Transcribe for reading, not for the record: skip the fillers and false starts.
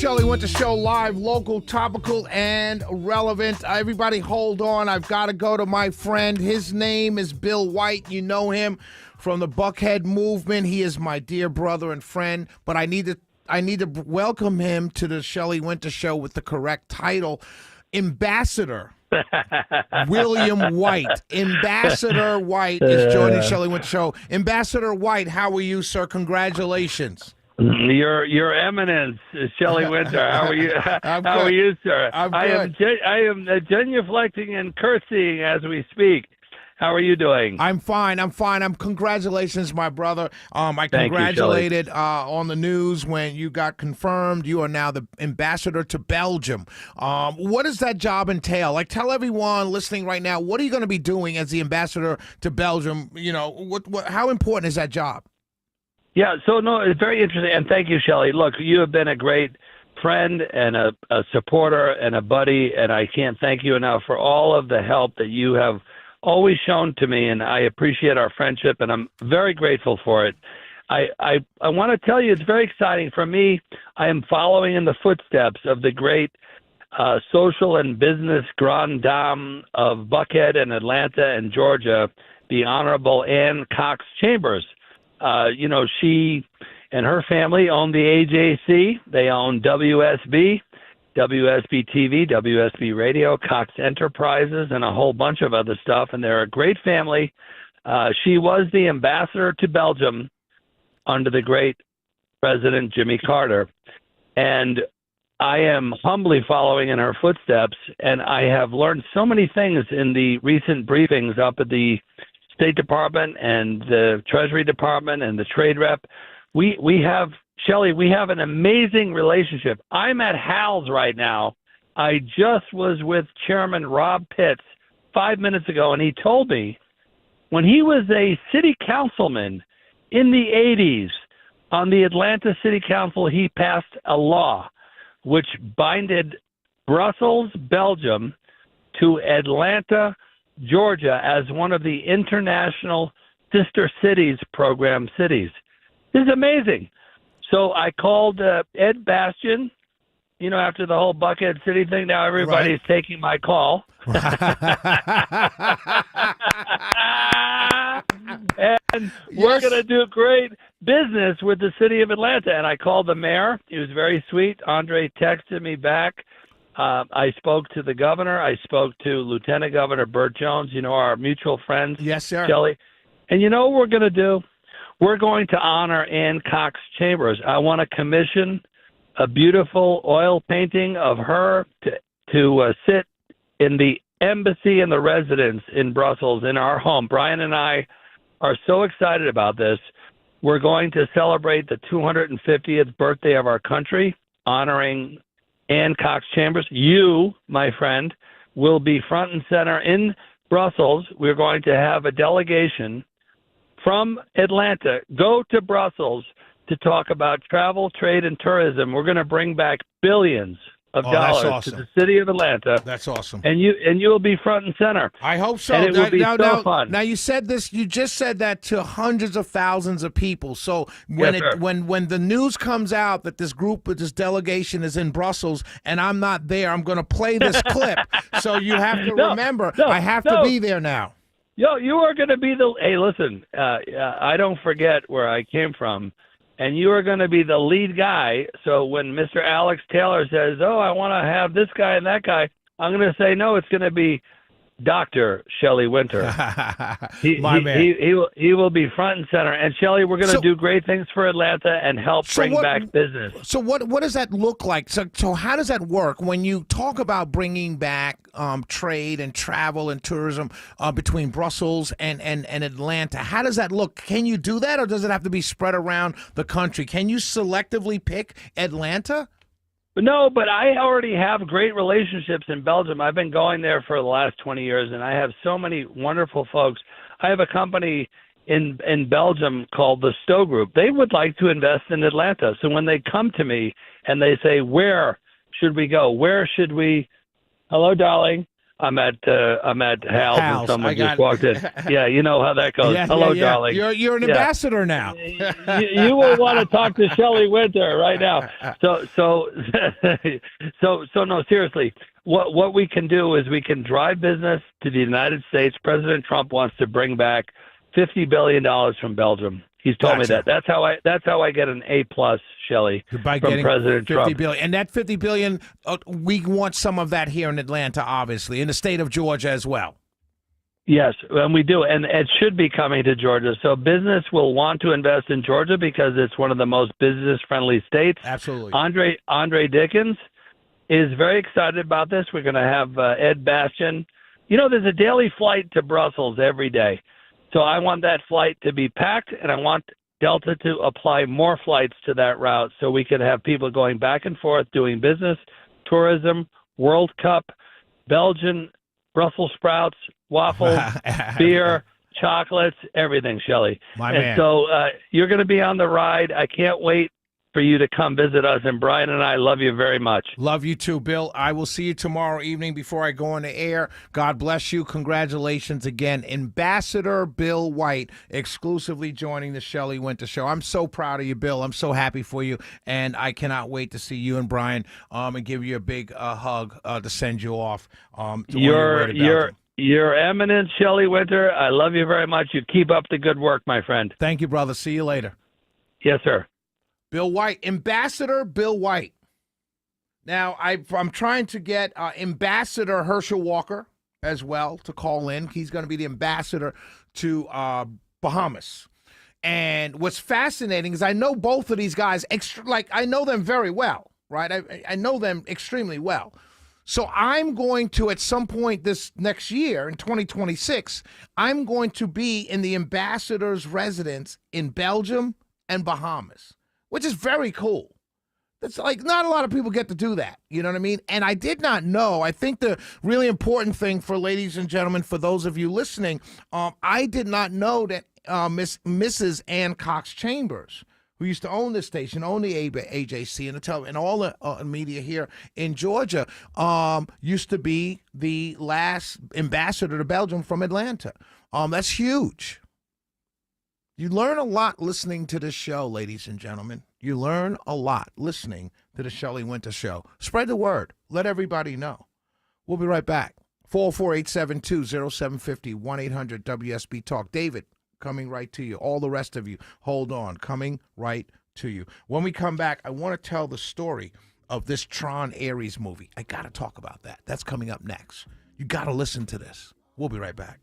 Shelley Winter Show, live, local, topical, and relevant. Everybody hold on. I've got to go to my friend. His name is Bill White. You know him from the Buckhead movement. He is my dear brother and friend, but I need to welcome him to the Shelley Winter Show with the correct title, Ambassador William White. Ambassador White is joining Shelley Winter Show. Ambassador White, how are you, sir? Congratulations. Your Eminence, Shelley Winter. How are you? How are you, sir? I'm good. I am genuflecting and cursing as we speak. How are you doing? I'm fine. Congratulations, my brother. I Thank congratulated on the news when you got confirmed. You are now the ambassador to Belgium. What does that job entail? Like, tell everyone listening right now, what are you going to be doing as the ambassador to Belgium? You know, how important is that job? Yeah, so no, it's very interesting, and thank you, Shelley. Look, you have been a great friend and a supporter and a buddy, and I can't thank you enough for all of the help that you have always shown to me, and I appreciate our friendship, and I'm very grateful for it. I want to tell you, it's very exciting. For me, I am following in the footsteps of the great social and business grande dame of Buckhead and Atlanta and Georgia, the Honorable Ann Cox Chambers. She and her family own the AJC. They own WSB, WSB TV, WSB Radio, Cox Enterprises, and a whole bunch of other stuff. And they're a great family. She was the ambassador to Belgium under the great President Jimmy Carter. And I am humbly following in her footsteps. And I have learned so many things in the recent briefings up at the State Department and the Treasury Department and the trade rep. We have, Shelley, we have an amazing relationship. I'm at Hal's right now. I just was with Chairman Rob Pitts 5 minutes ago, and he told me when he was a city councilman in the 80s on the Atlanta City Council, he passed a law which binded Brussels, Belgium, to Atlanta, Georgia as one of the international sister cities program cities. This is amazing. So I called Ed Bastian, after the whole Buckhead City thing. Now everybody's taking my call. And we're going to do great business with the city of Atlanta. And I called the mayor. He was very sweet. Andre texted me back. I spoke to the governor. I spoke to Lieutenant Governor Burt Jones, our mutual friends. Yes, sir. Shelley. And you know what we're going to do? We're going to honor Ann Cox Chambers. I want to commission a beautiful oil painting of her to sit in the embassy and the residence in Brussels in our home. Brian and I are so excited about this. We're going to celebrate the 250th birthday of our country, honoring Ann Cox Chambers. You, my friend, will be front and center in Brussels. We're going to have a delegation from Atlanta go to Brussels to talk about travel, trade, and tourism. We're going to bring back billions of dollars to the city of Atlanta. That's awesome. And you will be front and center. I hope so. And it will be so fun. Now you said this. You just said that to hundreds of thousands of people. So when the news comes out that this delegation is in Brussels and I'm not there, I'm going to play this clip. So you have to remember, I have to be there now. Yo, you are going to be hey, listen, I don't forget where I came from. And you are going to be the lead guy. So when Mr. Alex Taylor says, I want to have this guy and that guy, I'm going to say, no, it's going to be Dr. Shelley Winter. My man. He will be front and center. And Shelley, we're going to do great things for Atlanta and help bring back business. So what does that look like? So how does that work when you talk about bringing back trade and travel and tourism between Brussels and Atlanta? How does that look? Can you do that, or does it have to be spread around the country? Can you selectively pick Atlanta? No, but I already have great relationships in Belgium. I've been going there for the last 20 years, and I have so many wonderful folks. I have a company in Belgium called the Stowe Group. They would like to invest in Atlanta. So when they come to me and they say, where should we go? Where should we? Hello, darling. I'm at Hal's and Hal's, someone I got just walked in. it. Yeah, you know how that goes. Yeah, Hello, yeah, yeah. darling. You're an Yeah. ambassador now. You will want to talk to Shelley Winter right now. So no, seriously. What we can do is we can drive business to the United States. President Trump wants to bring back $50 billion from Belgium. He's told me Gotcha. that. That's how I get an A+, Shelley, By from getting President 50 Trump. billion. And that 50 billion, we want some of that here in Atlanta, obviously, in the state of Georgia as well. Yes, and we do, and it should be coming to Georgia. So business will want to invest in Georgia because it's one of the most business-friendly states. Absolutely. Andre Dickens is very excited about this. We're going to have Ed Bastian. You know, there's a daily flight to Brussels every day. So I want that flight to be packed, and I want Delta to apply more flights to that route so we could have people going back and forth doing business, tourism, World Cup, Belgian, Brussels sprouts, waffles, beer, chocolates, everything, Shelley. Man. So you're going to be on the ride. I can't wait for you to come visit us. And Brian and I love you very much. Love you too, Bill. I will see you tomorrow evening before I go on the air. God bless you. Congratulations again. Ambassador Bill White exclusively joining the Shelley Winter Show. I'm so proud of you, Bill. I'm so happy for you. And I cannot wait to see you and Brian and give you a big hug to send you off. Your Eminence, Shelley Winter, I love you very much. You keep up the good work, my friend. Thank you, brother. See you later. Yes, sir. Bill White, Ambassador Bill White. Now, I'm trying to get Ambassador Herschel Walker as well to call in. He's going to be the ambassador to Bahamas. And what's fascinating is I know both of these guys, I know them very well, right? I know them extremely well. So I'm going to, at some point this next year, in 2026, I'm going to be in the ambassador's residence in Belgium and Bahamas, which is very cool. It's like not a lot of people get to do that. You know what I mean? And I did not know. I think the really important thing for ladies and gentlemen, for those of you listening, I did not know that Mrs. Ann Cox Chambers, who used to own this station, own the AJC and all the media here in Georgia, used to be the last ambassador to Belgium from Atlanta. That's huge. You learn a lot listening to this show, ladies and gentlemen. You learn a lot listening to the Shelley Winter Show. Spread the word. Let everybody know. We'll be right back. 448-720-0750, 1-800-WSB-TALK. David, coming right to you. All the rest of you, hold on, coming right to you. When we come back, I want to tell the story of this Tron Ares movie. I got to talk about that. That's coming up next. You got to listen to this. We'll be right back.